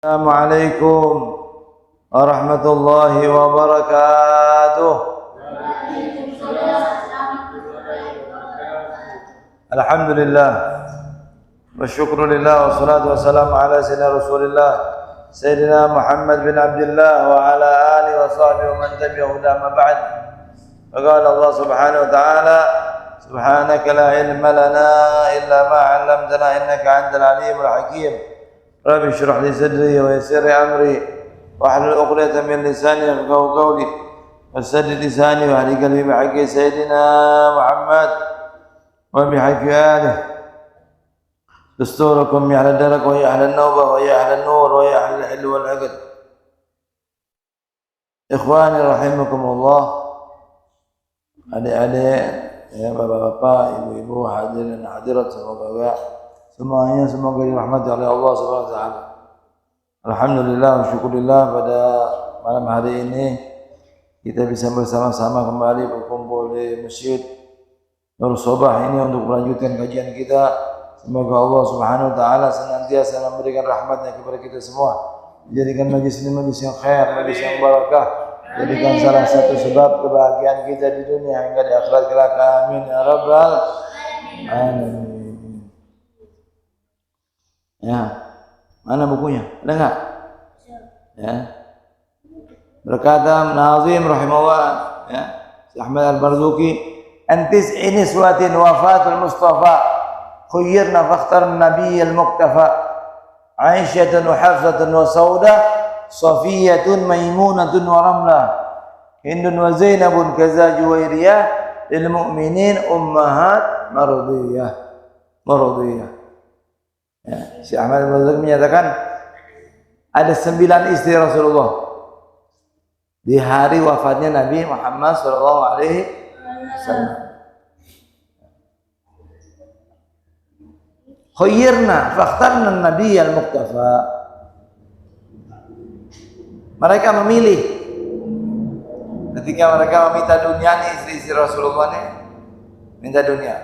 Assalamualaikum warahmatullahi wabarakatuh. Alhamdulillah wa syukrulillah wa salatu wassalamu ala sayyidina Rasulillah Sayyidina Muhammad bin Abdullah wa ala alihi wa sahbihi wa man tabi'ahu ma ba'd. Qala Allah subhanahu wa ta'ala subhanaka la ilma lana illa ma 'allamtana innaka antal alimul hakim. Rabbi shrah li sadri wa yassir li amri wahlul 'uqdatam min lisani yafqahu qawli wasaddid lisani wa hdi qalbi bi haqqi sayyidina Muhammad wa bi haqqi alihi dusturakum ya ahla darak wa ya ahla an-nawbah wa ya ahla an-nur wa ya ahla al-'ilm wal 'aqd. Ikhwani rahimakumullah, adik-adik, ya bapak-bapak, ibu-ibu, hadirin dan hadirat semoga semuanya semoga dirahmati oleh Allah Subhanahu wa taala. Alhamdulillah wa syukurillah, pada malam hari ini kita bisa bersama-sama kembali berkumpul di Masjid Nur Sobah ini untuk melanjutkan kajian kita. Semoga Allah Subhanahu wa taala senantiasa memberikan rahmatnya kepada kita semua. Menjadikan majlis ini majlis yang khair, majlis yang barakah. Jadikan salah satu sebab kebahagiaan kita di dunia hingga di akhirat kelak. Amin ya rabbal alamin. Ya, mana bukunya? Ada enggak? Ya. Berkata Nazim rahimahullah, ya, Syekh Ahmad Al-Barzuki, "Antis ini suatin wafatul Mustafa, khayyirna fakhtar Nabi al-Muktafa, Aisyatun wa Hafsatun wa Sauda, Safiyatun Maimunatun wa Ramlah, Hindun wa Zainabun kaza Juwairiyah, lil mu'minin ummahat maradiyah." Ya, Syekh Ahmad Al-Barzuki menyatakan ada 9 istri Rasulullah di hari wafatnya Nabi Muhammad sallallahu alaihi wasallam. Khayyirna fakhtarna Nabi al-Muktafa. Mereka memilih ketika mereka meminta dunia nih, istri-istri Rasulullah nih minta dunia.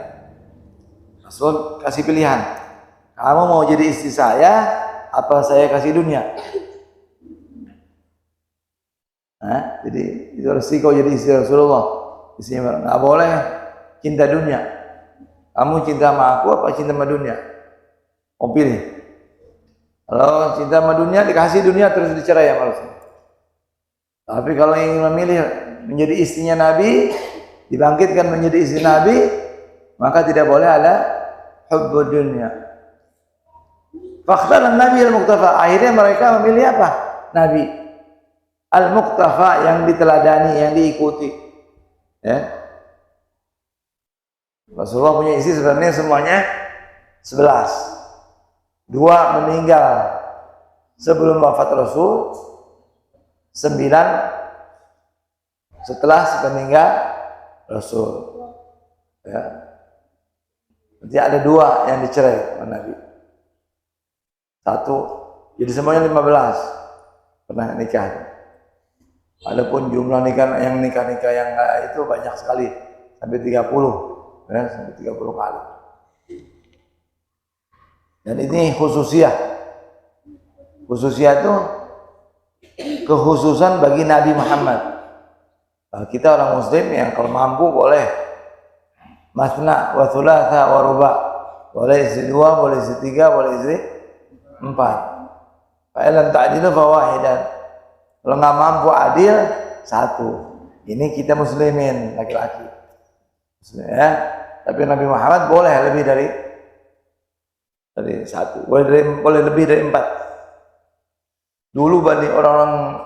Rasul kasih pilihan. Kamu mau jadi istri saya, apa saya kasih dunia? Nah, jadi itu resiko jadi istri Rasulullah. Istrinya nggak boleh cinta dunia. Kamu cinta sama aku apa cinta sama dunia? Mau pilih. Kalau cinta sama dunia dikasih dunia terus dicerai ya Rasul. Tapi kalau ingin memilih menjadi istrinya Nabi, dibangkitkan menjadi istri Nabi, maka tidak boleh ada hubbud dunia. Fakhtar Nabi al-Muktafa. Akhirnya mereka memilih apa? Nabi al-Muktafa, yang diteladani, yang diikuti. Ya. Rasulullah punya istri sebenarnya semuanya 11. 2 meninggal sebelum wafat Rasul, 9 setelah sepeninggal Rasul. Ya. Jadi ada 2 yang dicerai oleh Nabi. 1, jadi semuanya 15 pernah nikah. Adapun jumlah nikah yang nikah-nikah yang itu banyak sekali, sampai 30, ya, sampai 30 kali. Dan ini khususiyah. Khususiyah itu kekhususan bagi Nabi Muhammad. Nah, kita orang Muslim yang kalau mampu boleh masna wa thulatha wa ruba, boleh istri 2, boleh istri 3, boleh istri 4. Fa'ilan ta'dilu fawahidan. Kalau nggak mampu adil, 1. Ini kita muslimin laki-laki. Ya. Tapi Nabi Muhammad boleh lebih dari 1. Boleh lebih dari 4. Dulu bani orang-orang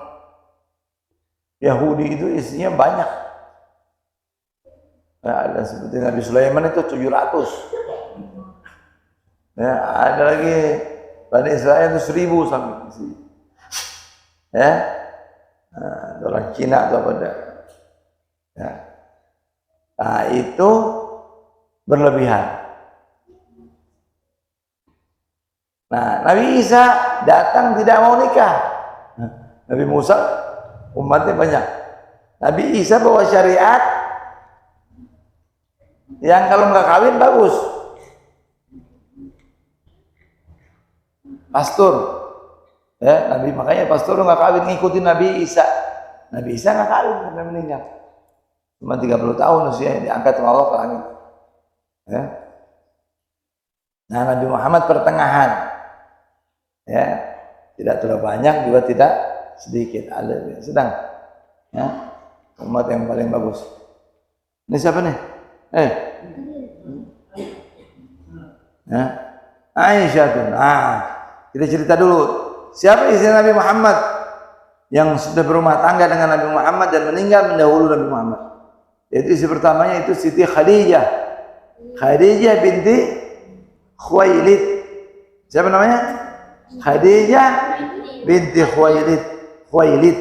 Yahudi itu istrinya banyak. Nah, ada seperti Nabi Sulaiman itu 700. Ya, ada lagi Bani Israel itu 1000 sampai sini. Ya, nah, orang Cina atau apa dah. Ya. Nah, itu berlebihan. Nah, Nabi Isa datang tidak mau nikah. Nabi Musa umatnya banyak. Nabi Isa bawa syariat yang kalau nggak kawin bagus. Pastur Ya, Nabi makanya pastor nggak kawin ngikutin Nabi Isa. Nabi Isa nggak kawin sampai meninggal. Cuma 30 tahun usia diangkat oleh Allah ke langit. Ya. Nah, Nabi Muhammad pertengahan. Ya, tidak terlalu banyak juga tidak sedikit, ada sedang. Ya, umat yang paling bagus. Ini siapa nih? Ya. Aisyah tuh. Nah, kita cerita dulu. Siapa istri Nabi Muhammad yang sudah berumah tangga dengan Nabi Muhammad dan meninggal mendahulu Nabi Muhammad? Yaitu istri pertamanya itu Siti Khadijah. Khadijah binti Khuwailid. Siapa namanya? Khadijah binti Khuwailid. Khuwailid.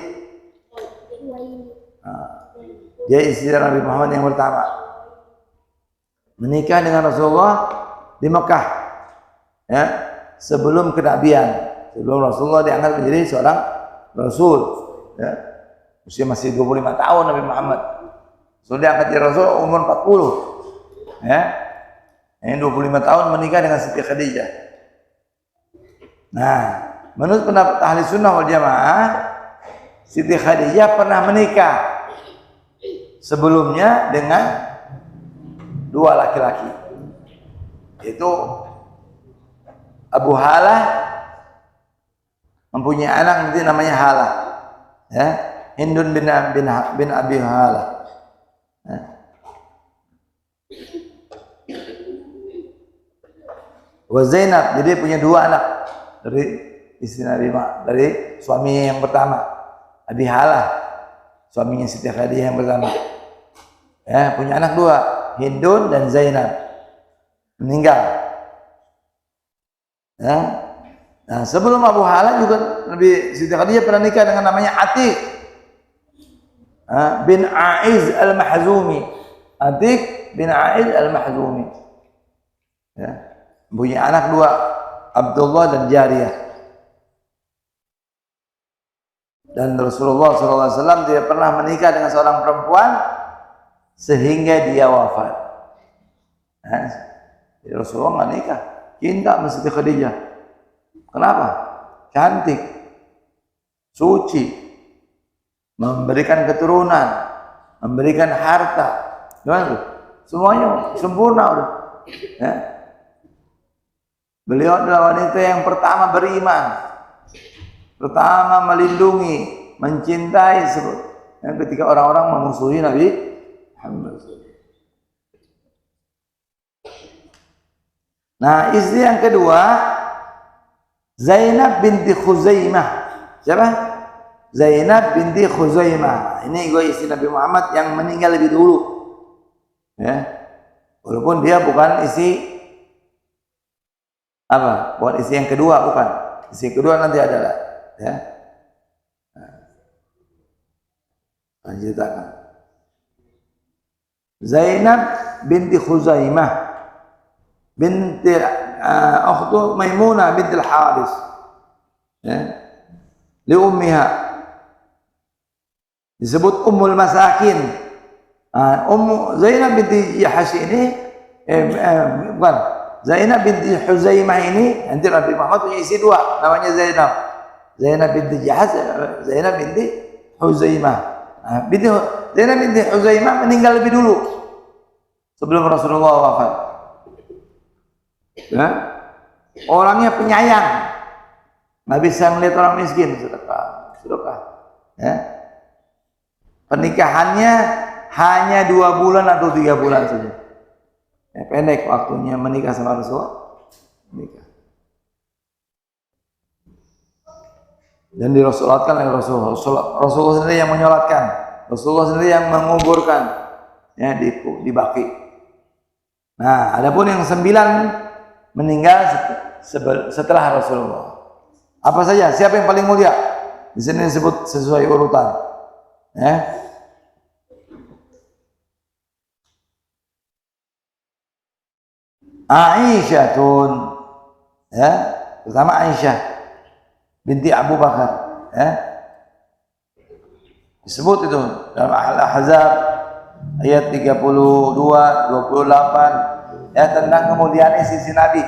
Nah, dia istri Nabi Muhammad yang pertama. Menikah dengan Rasulullah di Mekah. Ya, sebelum kenabian. Sebelum Rasulullah diangkat menjadi seorang Rasul. Ya. Usia masih 25 tahun Nabi Muhammad. Sudah diangkat jadi Rasul umur 40. Ya. Yang 25 tahun menikah dengan Siti Khadijah. Nah, menurut pendapat ahli sunnah wal jamaah, Siti Khadijah pernah menikah sebelumnya dengan dua laki-laki, yaitu Abu Halah, mempunyai anak nanti namanya Halah, ya, Hindun bin Abi Halah. Ya. Wa Zainab, jadi punya dua anak dari istri Nabi, dari suami yang pertama, Abi Halah, suaminya Siti Khadijah yang pertama. Ya, punya anak dua, Hindun dan Zainab, meninggal. Ya. Nah, sebelum Abu Halah juga Nabi Siti Khadijah pernah nikah dengan namanya Atiq bin Aiz al-Mahzumi. Atiq bin Aiz al-Mahzumi. Ya. Punya anak dua, Abdullah dan Jariyah. Dan Rasulullah SAW tidak pernah menikah dengan seorang perempuan sehingga dia wafat. Nah, Rasulullah nggak nikah, cinta sama Siti Khadijah. Kenapa? Cantik, suci, memberikan keturunan, memberikan harta, gimana? Semuanya sempurna udah. Ya. Beliau adalah wanita yang pertama beriman, pertama melindungi, mencintai, yang ketika orang-orang memusuhi Nabi Muhammad. Nah, istri yang kedua Zainab binti Khuzaimah. Siapa? Zainab binti Khuzaimah. Ini gue istri Nabi Muhammad yang meninggal lebih dulu. Ya. Walaupun dia bukan istri apa? Bukan istri yang kedua, bukan. Istri yang kedua nanti adalah, ya. Lanjutkan. Zainab binti Khuzaimah binti akhtu Maimunah binti Al-Haris. Ya. Li ummiha. Disebut Ummul Masakin. Zainab binti Jahash ini bukan. Zainab binti Huzaimah ini, nanti Nabi Muhammad punya istri dua, namanya Zainab. Zainab binti Jahash, Zainab binti Huzaimah. Zainab binti Huzaimah meninggal lebih dulu sebelum Rasulullah wafat. Ya. Orangnya penyayang, nggak bisa melihat orang miskin, sedekah. Ya. Pernikahannya hanya 2 bulan atau 3 bulan saja. Ya, pendek waktunya menikah sama Rasulullah. Menikah. Dan disolatkan oleh Rasulullah sendiri yang menyolatkan, Rasulullah sendiri yang menguburkan, ya, di Baqi. Nah, adapun yang 9 meninggal setelah Rasulullah. Apa saja? Siapa yang paling mulia? Di sini disebut sesuai urutan. Ya. Aisyatun, ya, pertama Aisyah binti Abu Bakar, ya, disebut itu dalam Al-Ahzab ayat 32, 28, ya, tentang kemuliaan sisi Nabi.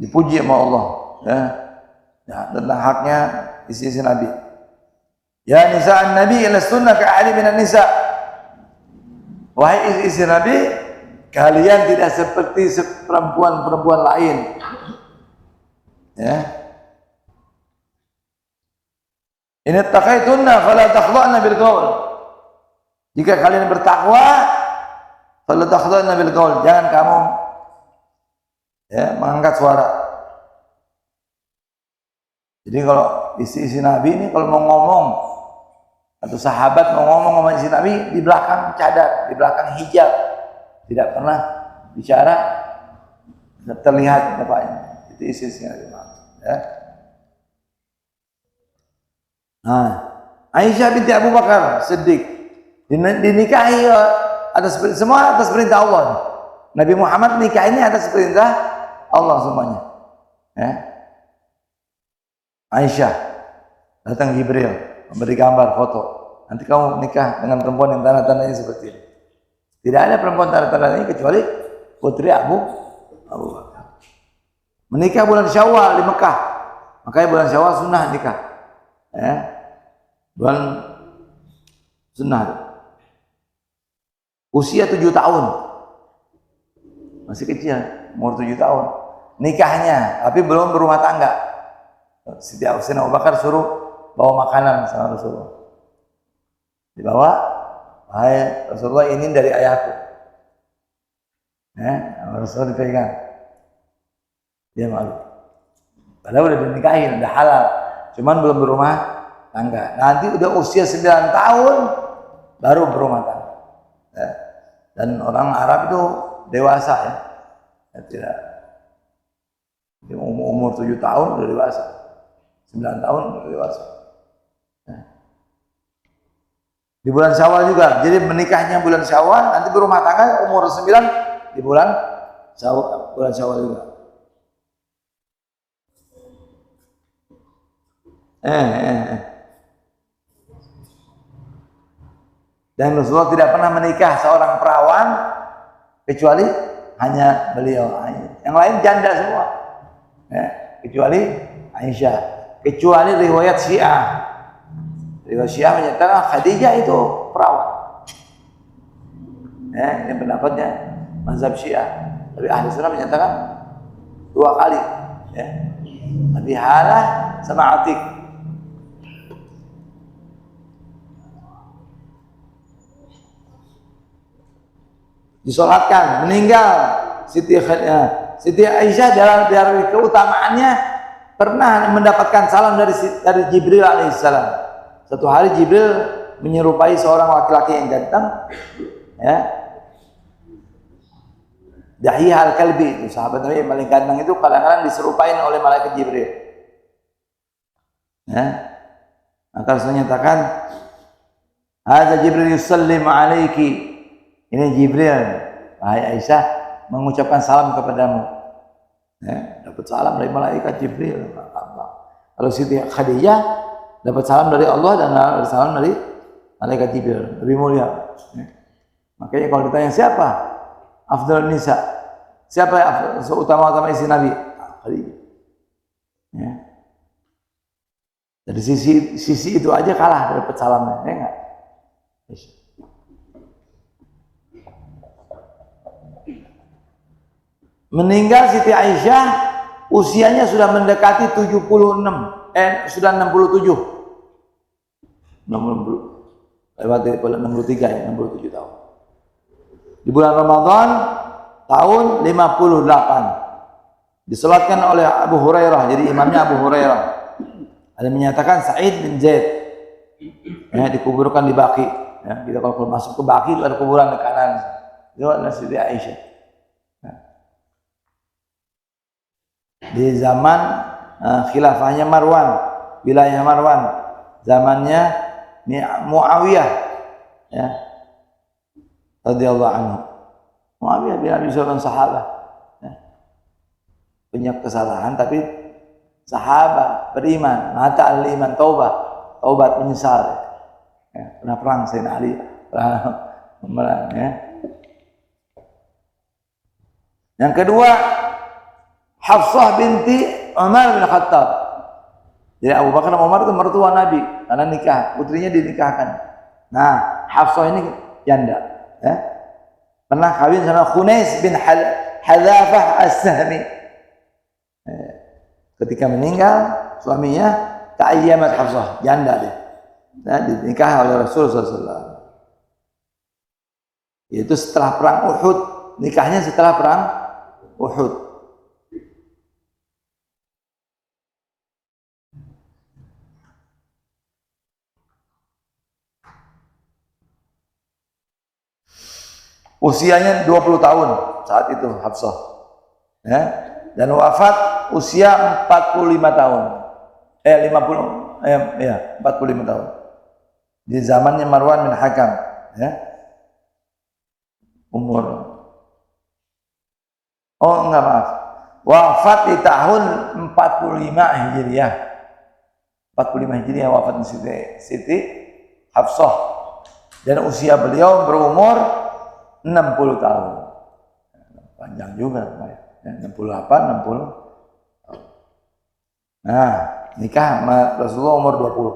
dipuji sama Allah, ya. Ya, tentang haknya istri-istri Nabi. Ya nisa'an Nabi lastunna ka'ali minan nisa. Wahai istri-istri Nabi, kalian tidak seperti perempuan-perempuan lain. Ya. In ittaqaitunna fala takhda'na bil qaul. Jika kalian bertakwa, fala takhda'na bil qaul. Jangan kamu mengangkat suara. Jadi kalau istri-istri Nabi ini kalau mau ngomong atau sahabat mau ngomong sama istri Nabi di belakang cadar, di belakang hijab, tidak pernah bicara terlihat bapaknya. Itu istri-istri Nabi. Ya. Nah, Aisyah binti Abu Bakar Siddiq dinikahi semua atas perintah Allah. Nabi Muhammad nikah ini atas perintah Allah semuanya. Ya. Aisyah datang Jibril memberi gambar foto. Nanti kamu nikah dengan perempuan yang tanda-tandanya seperti ini. Tidak ada perempuan tanda-tandanya kecuali putri Abu Bakar. Menikah bulan Syawal di Mekah. Makanya bulan Syawal sunnah nikah. Ya. Bulan sunnah. Usia 7 tahun. Masih kecil, umur 7 tahun. Nikahnya, tapi belum berumah tangga. Siti Abu Bakar suruh bawa makanan sama Rasulullah. Dibawa, wahai Rasulullah ini dari ayahku. Rasulullah dipegang. Dia malu. Padahal udah dinikahin, udah halal. Cuman belum berumah tangga. Nanti udah usia 9 tahun baru berumah tangga. Ya. Dan orang Arab itu dewasa ya. Tidak. Umur 7 tahun udah dewasa. 9 tahun udah dewasa. Ya. Di bulan Syawal juga. Jadi menikahnya bulan Syawal, nanti berumah tangga umur 9 di bulan Syawal juga. Dan Rasulullah tidak pernah menikah seorang perawan kecuali hanya beliau. Yang lain janda semua. Ya, kecuali Aisyah. Kecuali riwayat Syiah. Riwayat Syiah menyatakan Khadijah itu perawan. Ya, ini pendapatnya mazhab Syiah. Tapi ahli sunnah menyatakan 2 kali. Ya. Nabi Halah sama Atik. Disolatkan, meninggal Siti Aisyah dari keutamaannya pernah mendapatkan salam dari Jibril alaihissalam. Satu hari Jibril menyerupai seorang laki-laki yang ganteng, ya. Dahiyah al-Kalbi itu sahabat Nabi yang paling ganteng itu kadang-kadang diserupain oleh malaikat Jibril. Ya. Maka Rasulullah nyatakan, "Hadza Jibril yusallim alaiki." Ini Jibril, wahai Aisyah, mengucapkan salam kepadamu. Ya, dapat salam dari malaikat Jibril. Kalau Siti Khadijah dapat salam dari Allah dan dapat salam dari malaikat Jibril, lebih mulia. Ya. Makanya kalau ditanya siapa afdal nisa, siapa yang seutama-utama istri Nabi? Khadijah. Ya. Dari sisi itu aja kalah dapat salamnya, ya enggak? Meninggal Siti Aisyah usianya sudah mendekati 76, sudah 67. 63 ya, 67 tahun. Di bulan Ramadan tahun 58. Disolatkan oleh Abu Hurairah, jadi imamnya Abu Hurairah. Ada menyatakan Sa'id bin Zaid. Ya, dikuburkan di Baqi. Ya, kita kalau masuk ke Baqi itu ada kuburan di kanan. Itu adalah Siti Aisyah. Di zaman khilafahnya Marwan, wilayah Marwan, zamannya Muawiyah, ya, radhiyallahu anhu. Muawiyah bin Abi Sufyan sahabat, ya. Punya kesalahan tapi sahabat beriman, mata al-iman, taubat menyesal, ya. Pernah perang Sayyidina Ali, ya. Yang kedua, Hafsah binti Umar bin Khattab. Jadi Abu Bakar dan Umar itu mertua Nabi karena nikah, putrinya dinikahkan. Nah, Hafsah ini janda, ya. Pernah kawin sama Khunais bin Hadzafah As-Sahmi. Ketika meninggal suaminya, ta'ayyamat Hafsah, janda dia. Nah, dinikah oleh Rasulullah SAW. Yaitu setelah perang Uhud, nikahnya setelah perang Uhud. Usianya 20 tahun saat itu Hafsah, ya. Dan wafat usia 45 tahun. 45 tahun. Di zamannya Marwan bin Hakam, ya. Maaf. Wafat di tahun 45 Hijriah. 45 Hijriah wafat Siti Hafsah. Dan usia beliau berumur 60 tahun. Panjang juga, ya, 68, 60. Nah, nikah sama Rasulullah umur 20.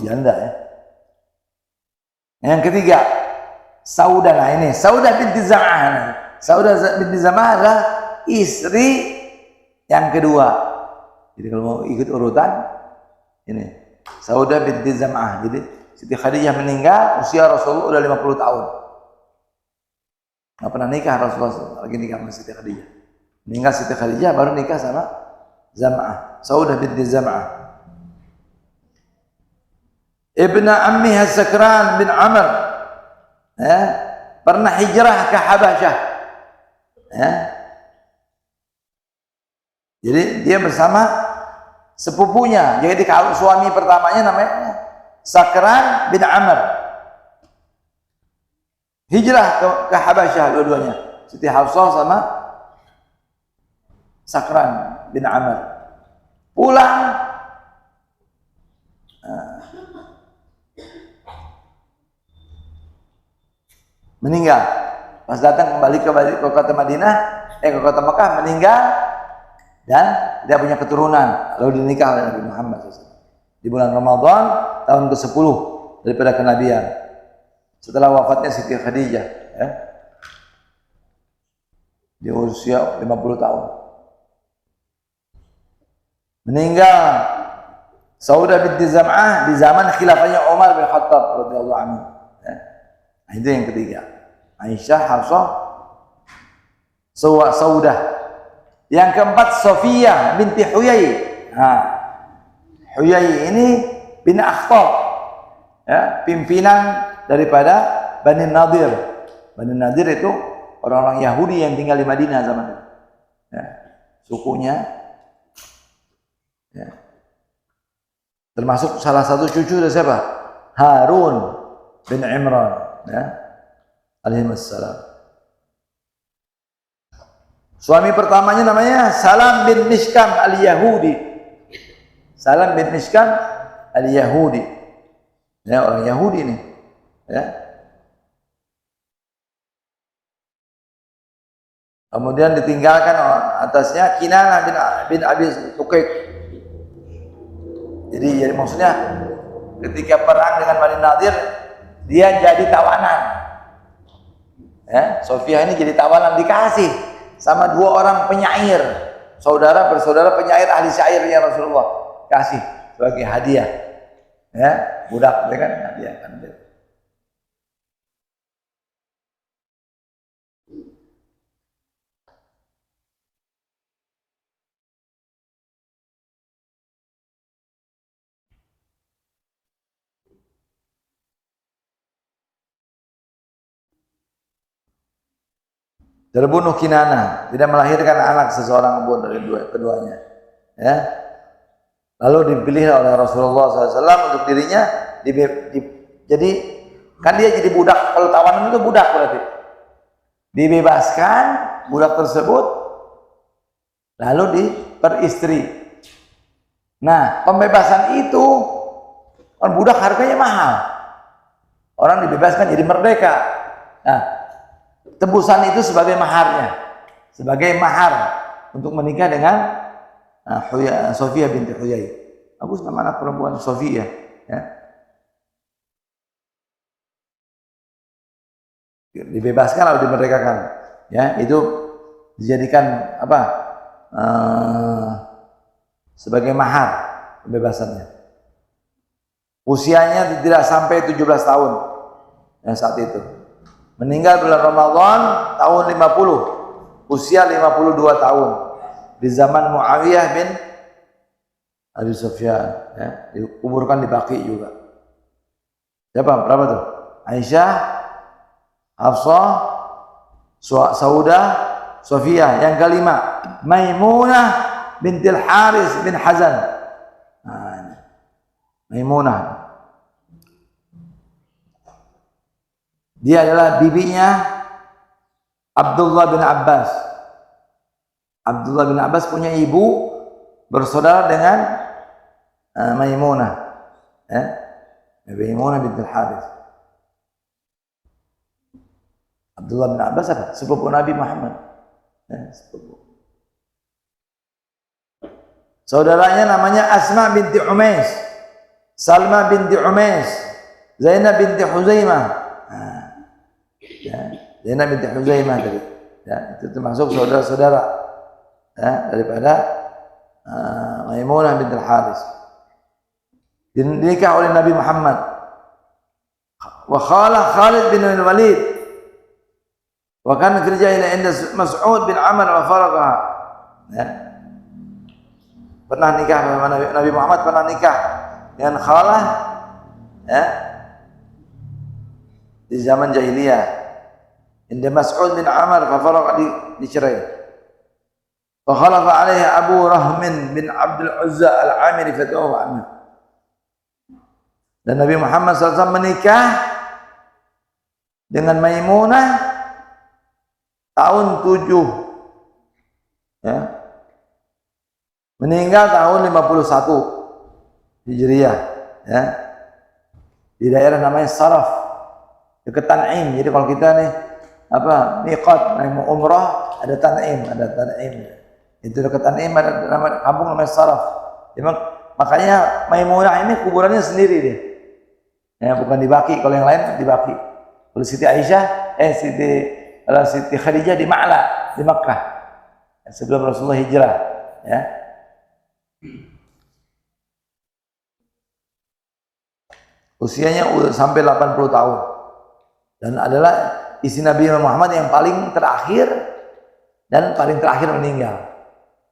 Janda, ya. Yang ketiga, Saudah. Nah ini Saudah binti Zam'ah. Saudah binti Zam'ah adalah istri yang kedua. Jadi kalau mau ikut urutan ini Saudah binti Zam'ah. Jadi Siti Khadijah meninggal usia Rasulullah udah 50 tahun. Nggak pernah nikah Rasulullah, lagi nikah sama Siti Khadijah. Meninggal Siti Khadijah baru nikah sama Zam'ah. Saudah binti Zam'ah. Ibnu Ammi Sakran bin Amr, ya, pernah hijrah ke Habasyah, ya. Jadi dia bersama sepupunya. Jadi kalau suami pertamanya namanya Sakran bin Amr, hijrah ke Habasyah dua-duanya, Siti Hafsah sama Sakran bin Amr. Pulang, meninggal. Pas datang kembali ke kota Madinah, ke kota Mekah, meninggal dan tidak punya keturunan. Lalu dinikah oleh Nabi Muhammad SAW di bulan Ramadan tahun ke-10 daripada kenabian. Setelah wafatnya Siti Khadijah, ya, di usia 50 tahun. Meninggal Saudah binti Zam'ah di zaman khilafahnya Umar bin Khattab radhiyallahu anhu. Ya. Nah, itu yang ketiga. Aisyah, Hafsah, Saudah. Yang keempat Sofiyah binti Huyai. Nah, Huyai ini bin Akhtab, ya, pimpinan daripada Bani Nadir. Bani Nadir itu orang-orang Yahudi yang tinggal di Madinah zaman itu. Ya, sukunya, ya. Termasuk salah satu cucu dari siapa? Harun bin Imran, ya, alaihissalam. Suami pertamanya namanya Salam bin Mishkam al-Yahudi. Salam bin Mishkam al-Yahudi, ya, orang Yahudi nih, ya. Kemudian ditinggalkan atasnya Kinanah bin Abi Tuqaik. Jadi maksudnya ketika perang dengan Bani Nadir dia jadi tawanan, ya. Sofiyah ini jadi tawanan, dikasih sama dua orang penyair, bersaudara penyair ahli syairnya Rasulullah, kasih sebagai hadiah, ya, budak dia kan hadiah kan. Terbunuh Kinanah, tidak melahirkan anak seseorang pun dari keduanya, ya. Lalu dipilih oleh Rasulullah SAW untuk dirinya, jadi kan dia jadi budak. Kalau tawanan itu budak berarti dibebaskan budak tersebut, lalu diperistri. Nah, pembebasan itu kan budak harganya mahal, orang dibebaskan jadi merdeka. Nah, tebusan itu sebagai maharnya, sebagai mahar untuk menikah dengan Sofia binti Huyai. Bagus nama anak perempuan Sofia, ya. Dibebaskan atau dimerdekakan, ya, itu dijadikan apa? Sebagai mahar kebebasannya. Usianya tidak sampai 17 tahun yang saat itu. Meninggal bulan Ramadan tahun 50, usia 52 tahun di zaman Muawiyah bin Abi Sufyan, ya, dikuburkan di Baqi juga. Siapa? Berapa tuh? Aisyah, Hafsah, Saudah, Sofia. Yang kelima, Maimunah bintil Haris bin Hazan. Nah, Maimunah. Dia adalah bibinya Abdullah bin Abbas. Abdullah bin Abbas punya ibu bersaudara dengan Maimunah, ya? Maimunah bintil Haris. Abdullah bin Abbas apa? Sepupu Nabi Muhammad, ya, sepupu. Saudaranya namanya Asma binti Umais, Salma binti Umais, Zainab binti Huzaimah. Ya, Zainab binti Huzaimah tadi, ya, itu termasuk saudara-saudara, ya, daripada Maimunah binti Haris. Dinikah oleh Nabi Muhammad. Wa khala Khalid bin Walid. Wa kana kerja ila inda Mas'ud bin Amr wa faraqaha. Ya. Pernah nikah sama Nabi Muhammad, pernah nikah dengan Khalah, ya, di zaman jahiliyah. Inda Mas'ud bin Amr fa faraqa, dicerai. Wa khalafa alaihi Abu Rahmin bin Abdul Uzza al-Amiri fatahu anhu. Dan Nabi Muhammad SAW menikah dengan Maimunah tahun 7, ya. Meninggal tahun 51 Hijriah, ya. Di daerah namanya Saraf, dekat Tan'im. Jadi kalau kita nih apa miqat mau umrah, ada Tan'im, itu dekat Tan'im ada nama kampung namanya Saraf. Makanya Maimunah ini kuburannya sendiri dia, ya, bukan di Baqi. Kalau yang lain di Baqi. Kalau Siti Aisyah, Siti Khadijah di Ma'la, di Makkah, sebelum Rasulullah hijrah, ya. Usianya sampai 80 tahun dan adalah istri Nabi Muhammad yang paling terakhir dan paling terakhir meninggal,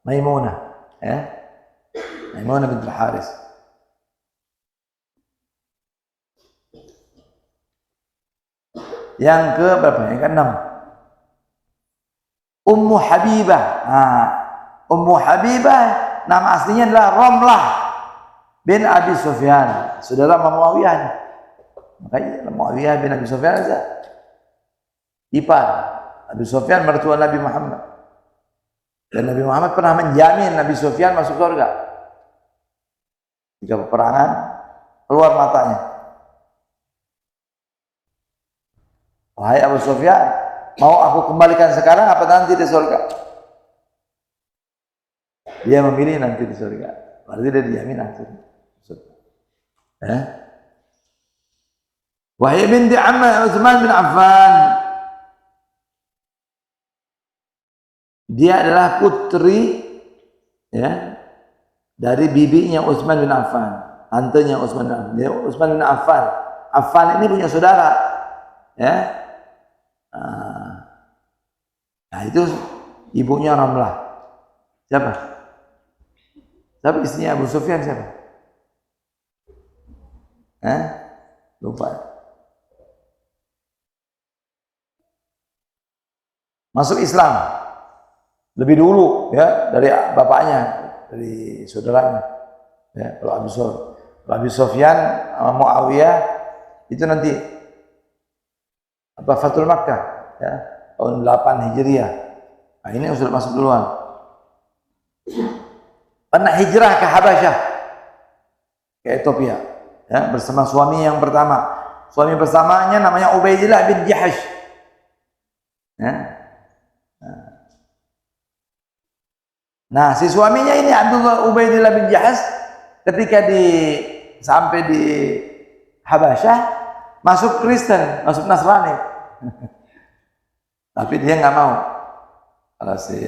Maimunah, ya. Maimunah bintul Haris. Yang ke berapa? Yang ke-6, Ummu Habibah. Ummu Habibah nama aslinya adalah Ramlah bin Abi Sufyan, saudara Muawiyah. Makanya Muawiyah bin Abi Sufyan saja ipar Abi Sufyan, mertua Nabi Muhammad. Dan Nabi Muhammad pernah menjamin Nabi Sufyan masuk surga jika peperangan keluar matanya. Wahai Abu Sufyan, mau aku kembalikan sekarang apa nanti di surga? Dia memilih nanti di surga. Berarti dia dijamin nanti surga. Wahai binti Amma Utsman bin Affan. Dia adalah putri, ya, dari bibinya Utsman bin Affan, tantenya Utsman bin Affan. Dia Utsman bin Affan. Affan ini punya saudara, ya. Nah, itu ibunya Ramlah. Siapa? Siapa istrinya Abu Sufyan siapa? Lupa. Masuk Islam lebih dulu, ya, dari bapaknya, dari saudaranya, ya. Kalau Abu Sufyan sama Muawiyah itu nanti apa Fathul Makkah, ya, tahun 8 Hijriah. Nah, ini sudah masuk duluan. Pernah hijrah ke Habasyah, ke Ethiopia, ya, bersama suami yang pertama. Suami pertamanya namanya Ubaidillah bin Jahash. Ya. Nah, si suaminya ini Abdullah Ubaidillah bin Jahaz ketika sampai di Habasyah masuk Kristen, masuk Nasrani. Tapi dia nggak mau. Kalau si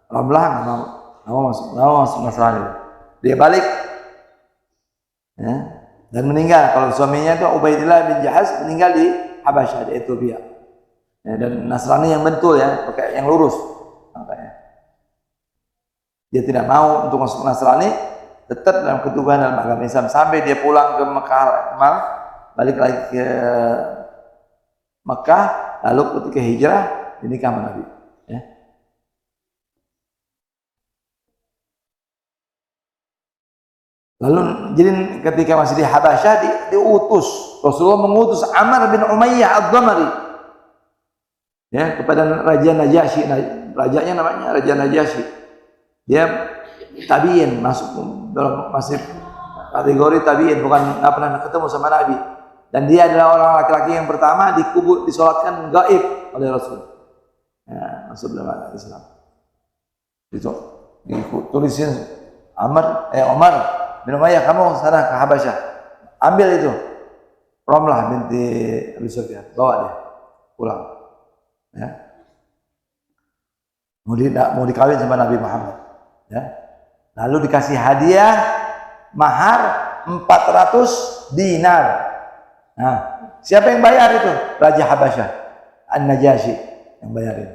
Ramlah nggak mau masuk Nasrani. Dia balik, ya, dan meninggal. Kalau suaminya itu Ubaidillah bin Jahaz meninggal di Habasyah, di Ethiopia. Ya, dan Nasrani yang betul ya, pakai yang lurus. Makanya dia tidak mau untuk masuk Nasrani, tetap dalam ketuhanan dalam agama Islam sampai dia pulang ke Mekah, balik lagi ke Mekah, lalu ketika hijrah dinikah sama Nabi. Ya. Lalu jadi ketika masih di Habasyah diutus, Rasulullah mengutus Amr bin Umayyah ad-Damari, ya, kepada Raja Najasyi. Rajanya namanya Raja Najasyi. Dia tabiin, masuk dalam masih kategori tabiin, bukan nggak pernah ketemu sama Nabi. Dan dia adalah orang laki-laki yang pertama disolatkan gaib oleh Rasul. Ya, masuk dalam Islam. Ditulisin Umar bin Umayyah, kamu sana ke Habasyah, ambil itu Ramlah binti Abi Sufyan, bawa dia pulang. Ya. Mau dikawin sama Nabi Muhammad, ya. Lalu dikasih hadiah mahar 400 dinar. Nah, siapa yang bayar itu? Raja Habasyah An-Najasyi yang bayarin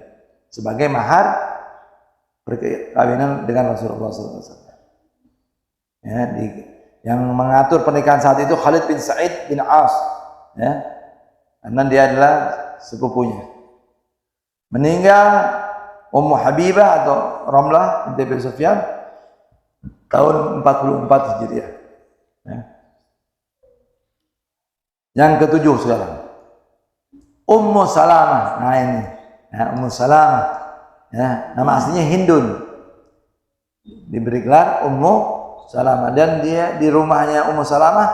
sebagai mahar perkawinan dengan Rasulullah SAW. Ya, yang mengatur pernikahan saat itu Khalid bin Sa'id bin As, ya, karena dia adalah sepupunya. Meninggal Ummu Habibah atau Ramlah binti Abi Sufyan tahun 44 Hijriah. Ya. Yang ketujuh sekarang Ummu Salamah. Nah ini, ya, Ummu Salamah, ya, nama aslinya Hindun, diberi gelar Ummu Salamah, dan dia di rumahnya Ummu Salamah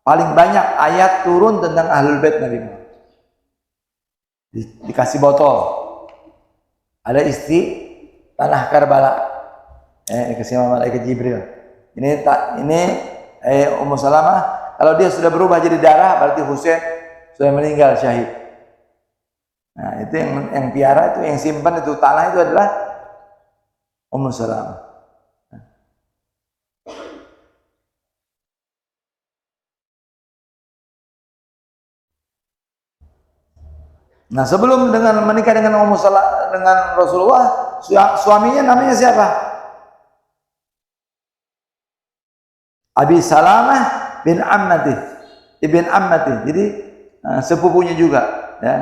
paling banyak ayat turun tentang Ahlul Bait Nabi Muhammad. Dikasih botol, ada istri tanah Karbala, dikasih sama malaikat Jibril. Ini Ummu Salamah, kalau dia sudah berubah jadi darah berarti Husain sudah meninggal syahid. Nah, itu yang piara itu, yang simpan itu tanah itu adalah Ummu Salamah. Nah, sebelum menikah dengan dengan Rasulullah, suaminya namanya siapa? Abi Salamah bin Ammati, ibn Ammati. Jadi sepupunya juga, ya.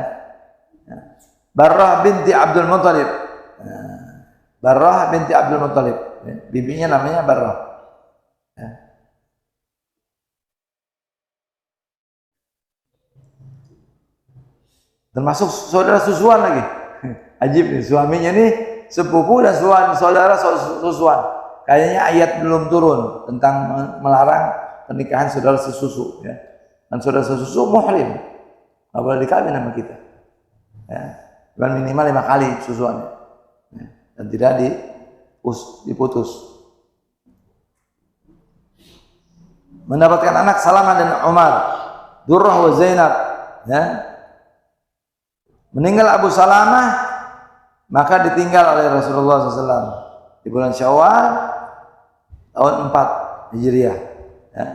Barrah binti Abdul Muttalib. Barrah binti Abdul Muttalib. Bibinya namanya Barrah. Ya. Termasuk saudara susuan lagi. Ajib nih, suaminya nih sepupu dan saudara susuan. Kayaknya ayat belum turun tentang melarang pernikahan saudara sesusu, ya. Dan saudara sesusu muhrim, nggak boleh dikawin sama kita, ya. Dan minimal 5 kali susuannya, ya. Dan tidak diputus. Mendapatkan anak Salamah dan Umar, Durrah wa Zainab, ya. Meninggal Abu Salamah, maka ditinggal oleh Rasulullah SAW di bulan Syawal tahun 4 Hijriah, ya.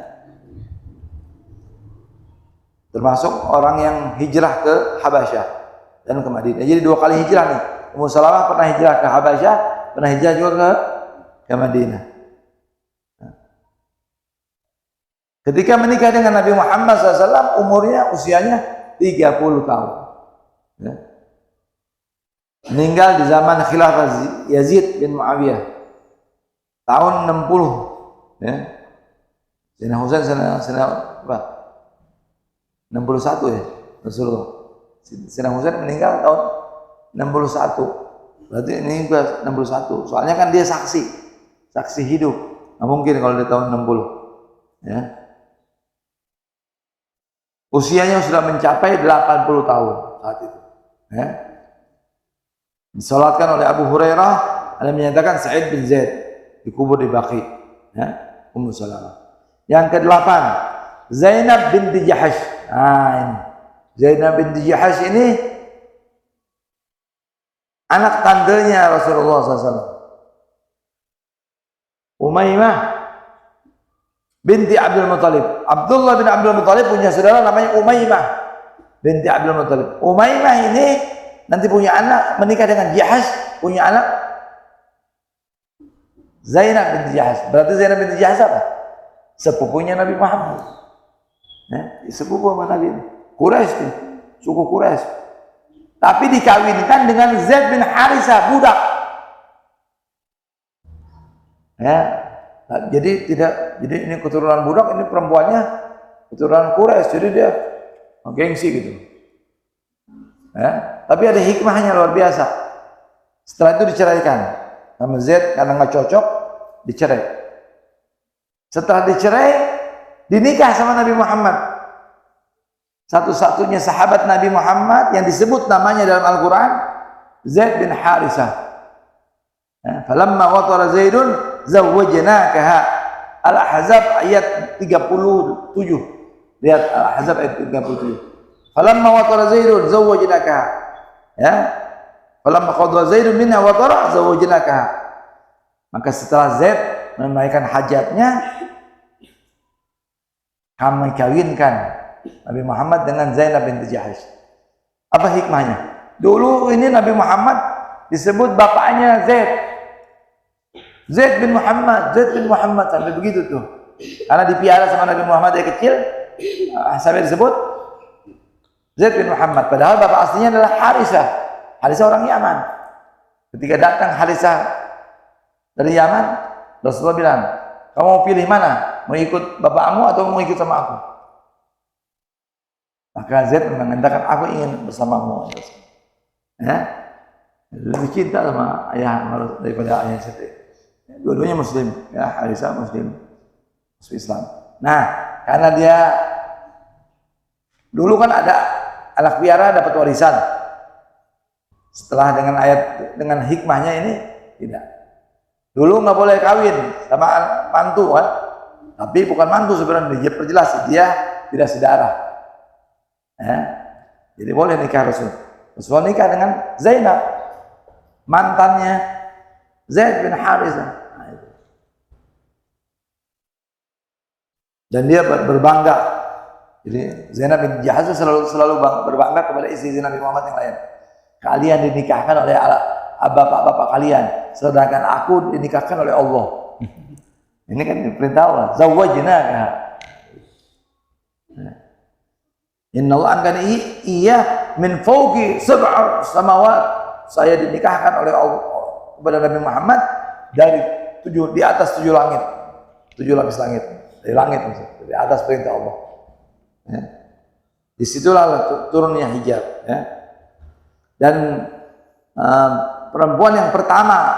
Termasuk orang yang hijrah ke Habasyah dan ke Madinah. Jadi 2 kali hijrah nih. Ummu Salamah pernah hijrah ke Habasyah, pernah hijrah juga ke Madinah. Ketika menikah dengan Nabi Muhammad SAW, usianya 30 tahun. Ya. Meninggal di zaman khilafah Yazid bin Muawiyah tahun 60, ya. Sayyidina Husain berapa? 61 ya Rasulullah. Sayyidina Husain meninggal tahun 61. Berarti ini juga 61. Soalnya kan dia saksi hidup. Nah, mungkin kalau di tahun 60, ya. Usianya sudah mencapai 80 tahun. wafat itu. Ya. Disolatkan oleh Abu Hurairah, ada menyatakan Sa'id bin Zaid dikubur di Baqi. Ya. Ummu Salamah. Yang ke-8, Zainab binti Jahash. Ini. Zainab binti Jahash ini anak tantenya Rasulullah SAW. Umaymah binti Abdul Muthalib. Abdullah bin Abdul Muthalib punya saudara namanya Umaymah binti Abdul Muthalib. Umaymah ini nanti punya anak, menikah dengan Jahash, punya anak Zainab binti Jahash. Berarti Zainab binti Jahash apa? Sepupunya Nabi Muhammad. Sepupu sama Nabi. Quraisy, suku Quraisy. Tapi dikawinkan dengan Zaid bin Harisah, budak. Ya, jadi ini keturunan budak, ini perempuannya keturunan Quraisy, jadi dia gengsi gitu. Ya, tapi ada hikmahnya luar biasa. Setelah itu diceraikan sama Zaid karena nggak cocok, dicerai. Setelah dicerai, dinikah sama Nabi Muhammad. Satu-satunya sahabat Nabi Muhammad yang disebut namanya dalam Al-Quran, Zaid bin Harisah. Falamma watara Zaidun zawwajnakaha. Al-Ahzab ayat 37. Lihat Al-Ahzab ayat 37. Falamma watara Zaidun zawwajnakaha. Ya. Falamma qadha Zaidun minha watara zawwajnakaha. Maka setelah Zaid menunaikan hajatnya, kami kawinkan Nabi Muhammad dengan Zainab binti Jahash. Apa hikmahnya? Dulu ini Nabi Muhammad disebut bapaknya Zaid. Zaid bin Muhammad sampai begitu tuh. Karena dipiara sama Nabi Muhammad dari kecil, sampai disebut Zaid bin Muhammad. Padahal bapak aslinya adalah Harisah. Harisah orang Yaman. Ketika datang Harisah dari Yaman, Rasulullah bilang, kamu mau pilih mana? Mau ikut bapakmu atau mau ikut sama aku? Maka Zaid mengatakan, aku ingin bersamamu. Ya? Lebih cinta sama ayah daripada ayah sendiri. Dua-duanya Muslim, ya, Harisah Muslim Islam. Nah, karena dia dulu kan ada anak piara dapat warisan. Setelah dengan hikmahnya ini tidak. Dulu nggak boleh kawin sama mantu kan, tapi bukan mantu sebenarnya, dia perjelas dia tidak sedarah. Ya. Jadi boleh nikah Rasulullah nikah dengan Zainab, mantannya Zaid bin Harisah. Dan dia berbangga. Jadi Zainab bin Jahash selalu berbangga kepada istri Nabi Muhammad yang lain. Kalian dinikahkan oleh bapak-bapak kalian, sedangkan aku dinikahkan oleh Allah. Ini kan perintah Allah. Zawwajnaka. Inna Allah akan min fawqi sab'a samawat. Saya dinikahkan oleh Allah kepada Nabi Muhammad di atas 7 langit. 7 lapis langit. Dari langit maksudnya, dari atas perintah Allah. Ya. Disitulah turunnya hijab. Ya. Dan perempuan yang pertama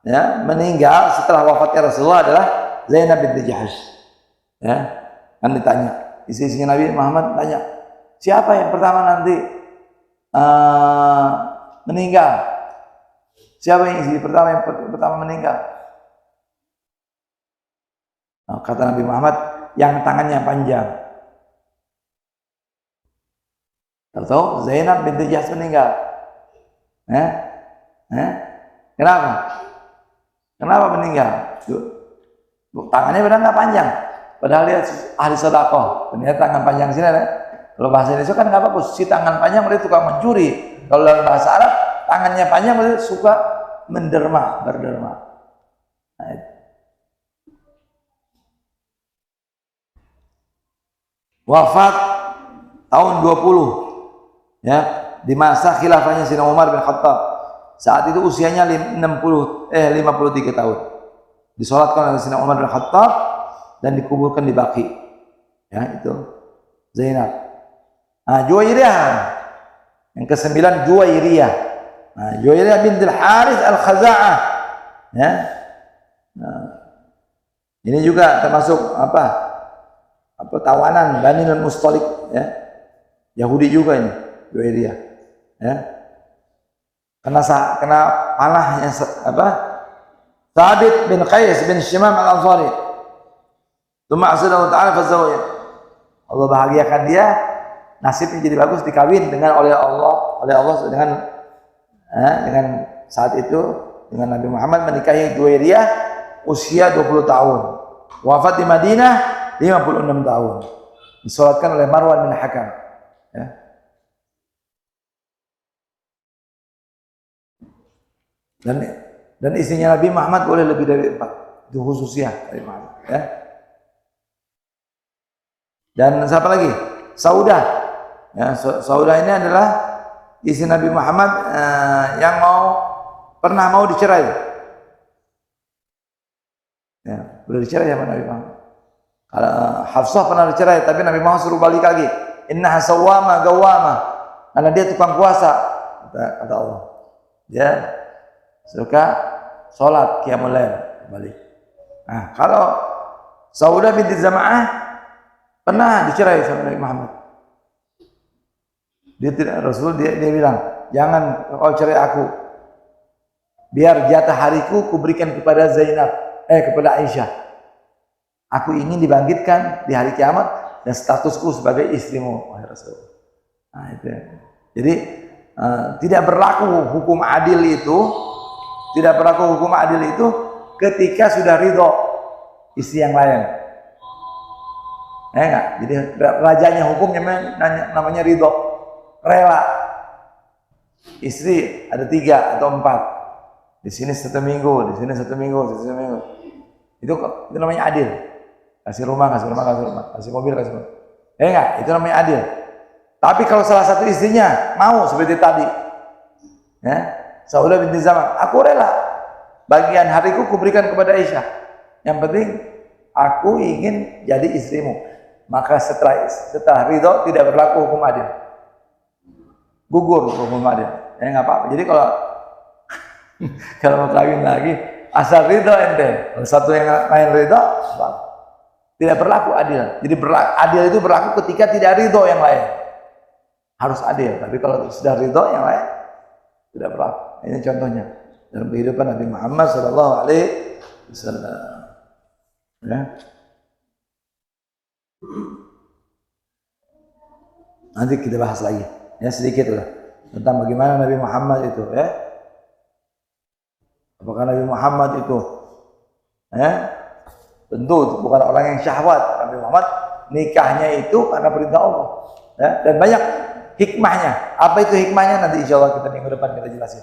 ya meninggal setelah wafatnya Rasulullah adalah Zainab binti Jahash. Ya. Kan ditanya. Istri Nabi Muhammad tanya, siapa yang pertama nanti meninggal? Siapa yang istri pertama meninggal? Nah, kata Nabi Muhammad, yang tangannya panjang. Tahu Zainab binti Jahash meninggal. Kenapa? Kenapa meninggal? Tangannya benar nggak panjang. Padahal dia ahli sedekah. Ternyata tangan panjang sini ada. Kalau bahasa Indonesia kan nggak bagus. Si tangan panjang berarti tukang mencuri. Kalau dalam bahasa Arab, tangannya panjang berarti suka berderma. Nah, itu. Wafat tahun 20 ya, di masa khilafahnya Sayyidina Umar bin Khattab. Saat itu usianya 53 tahun. Disolatkan oleh Sayyidina Umar bin Khattab dan dikuburkan di Baqi. Ya, itu Zainab. Nah, Juwairiyah yang ke-9 Juwairiyah. Nah, Juwairiyah bintil Harith al-Khaza'ah. Ya. Nah, ini juga termasuk tawanan Bani Mustalik ya. Yahudi juga ini. Juwairiyah. Ya. Kena panahnya Thabit bin Qais bin Shimam al-Ansari. Tsumma asadahu ta'ala fazawajah. Allah bahagiakan dia, nasibnya jadi bagus, dikawin oleh Allah dengan saat itu dengan Nabi Muhammad menikahi Juwairiyah usia 20 tahun. Wafat di Madinah 56 tahun. Disolatkan oleh Marwan bin Hakam. Ya. Dan istrinya Nabi Muhammad boleh lebih dari 4. Itu khususnya Nabi Muhammad. Ya. Dan siapa lagi? Saudah. Ya, Saudah ini adalah istri Nabi Muhammad yang pernah mau dicerai. Ya, boleh dicerai sama Nabi Muhammad. Kalau Hafsah pernah dicerai, tapi Nabi Muhammad suruh balik lagi. Innaha sawwama gawwama. Karena dia tukang puasa, kata Allah. Dia suka sholat qiyamul lail balik. Nah, kalau Saudah binti Zam'ah pernah dicerai sama Nabi Muhammad. Dia bilang, jangan kau cerai aku. Biar jatah hariku kuberikan kepada kepada Aisyah. Aku ingin dibangkitkan di hari kiamat dan statusku sebagai istrimu, wahai Rasul. Nah, itu. Jadi tidak berlaku hukum adil itu ketika sudah ridho istri yang lain. Enggak. Jadi rajanya hukumnya namanya ridho, rela. Istri ada 3 atau 4. Di sini 1 minggu, di sini 1 minggu, di sini 1 minggu. Itu namanya adil. Kasih rumah, kasih mobil, kasih mobil. Enggak, itu namanya adil. Tapi kalau salah satu istrinya mau seperti tadi, ya, Saudah binti Zam'ah, aku rela bagian hariku kuberikan kepada Aisyah. Yang penting aku ingin jadi istrimu. Maka setelah ridho tidak berlaku hukum adil. Gugur hukum adil. Ya nggak apa-apa. Jadi kalau mau kawin lagi asal ridho ente. Kalau satu yang lain ridho, tidak berlaku adil. Jadi adil itu berlaku ketika tidak ridho yang lain. Harus adil, tapi kalau sudah ridho yang lain tidak berlaku. Ini contohnya dalam kehidupan Nabi Muhammad SAW. Ya. Nanti kita bahas lagi, ya sedikit lah tentang bagaimana Nabi Muhammad itu, ya. Apakah Nabi Muhammad itu, ya, tentu bukan orang yang syahwat. Nabi Muhammad nikahnya itu karena perintah Allah, ya, dan banyak hikmahnya. Apa itu hikmahnya? Nanti insya Allah kita minggu depan kita jelasin.